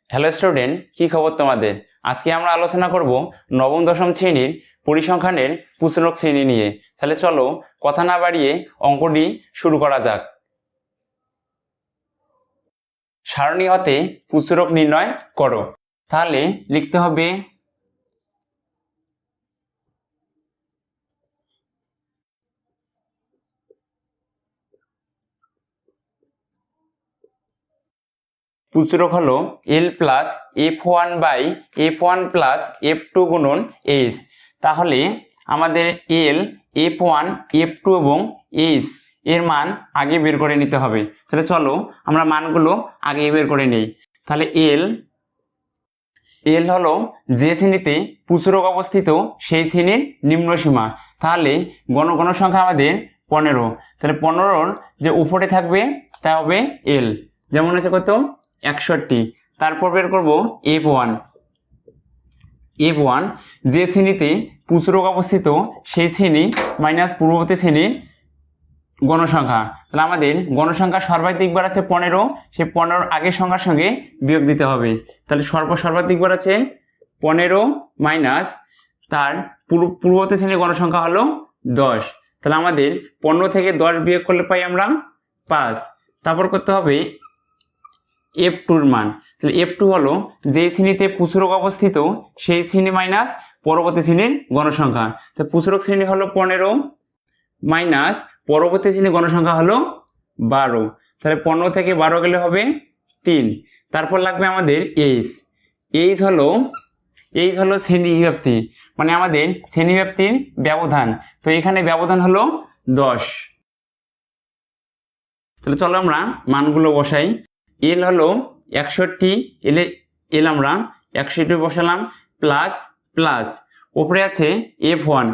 Hello student, কি খবর তোমাদের? আজকে আমরা আলোচনা করব নবম দশম শ্রেণীর পরিসংখ্যানের প্রশ্নক শ্রেণী নিয়ে। তাহলে চলো কথা না বাড়িয়ে অঙ্কটি শুরু করা যাক। সারণী হতে প্রশ্নক নির্ণয় করো। তাহলে লিখতে হবে প্রশ্নক হলো এল plus f1 by f1 plus f2 গুণন এইচ। তাহলে আমাদের এল, f1, f2 এবং এইচ এর মান আগে বের করে নিতে হবে। তাহলে চলো আমরা মানগুলো আগে বের করে নেই। তাহলে এল হলো যে শ্রেণীতে প্রচুরক অবস্থিত সেই শ্রেণীর নিম্ন সীমা। তাহলে গণসংখ্যা আমাদের 15। তাহলে 15-র যে উপরে থাকবে তা হবে এল, যেমন আছে কত 61। তারপর বের করব f1 যে শ্রেণীতে প্রচুরক অবস্থিত সেই শ্রেণী মাইনাস পূর্ববর্তী শ্রেণীর গণসংখ্যা। তাহলে আমাদের গণসংখ্যা সর্বাধিক বার আছে 15, সেই 15 আগের সংখ্যার সঙ্গে বিয়োগ দিতে হবে। তাহলে সর্বাধিক বার আছে 15 মাইনাস তার পূর্ববর্তী শ্রেণীর গণসংখ্যা হলো 10। তাহলে আমাদের 15 থেকে 10 বিয়োগ করলে পাই আমরা 5। তারপর করতে হবে f2-র মান। তাহলে f2 হলো যে শ্রেণীতে প্রচুরক অবস্থিত সেই শ্রেণী মাইনাস পরবর্তী শ্রেণীর গণসংখ্যা। তো প্রচুরক শ্রেণী হলো 15 মাইনাস পরবর্তী শ্রেণীর গণসংখ্যা হলো 12। তাহলে 15 থেকে 12 গেলে হবে 3। তারপর লাগবে আমাদের এইচ হলো শ্রেণীব্যাপ্তি, মানে আমাদের শ্রেণীব্যাপ্তির ব্যবধান। তো এখানে ব্যবধান হলো 10। তাহলে চলো আমরা মানগুলো বসাই। এল হলো 61, এল আমরা 61 বসালাম, প্লাস প্লাস উপরে আছে f1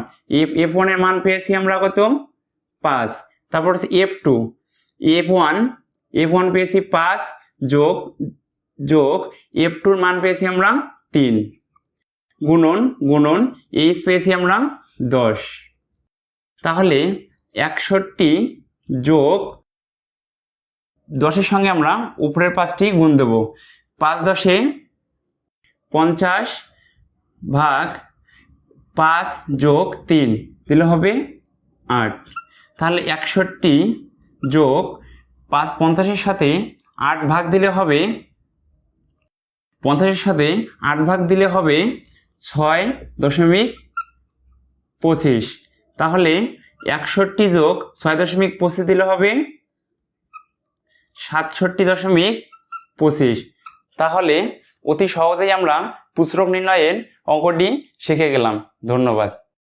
এর মান পেয়েছি আমরা কত 5। তারপর হচ্ছে f1 পেয়েছি 5 যোগ f2-র মান পেয়েছি আমরা 3 গুণন এইচ পেয়েছি আমরা 10। তাহলে 61 যোগ 10-এর সঙ্গে আমরা উপরের 5টি গুণ দেব। 5 10 50 ভাগ 5 যোগ 3 দিলে হবে 8। তাহলে 61 যোগ 50-এর সাথে 8 ভাগ দিলে হবে 6.25। তাহলে 61 যোগ 6.25 দিলে হবে 67.25। তাহলে অতি সহজেই আমরা প্রচুরক নির্ণয়ের অঙ্কটি শিখে গেলাম। ধন্যবাদ।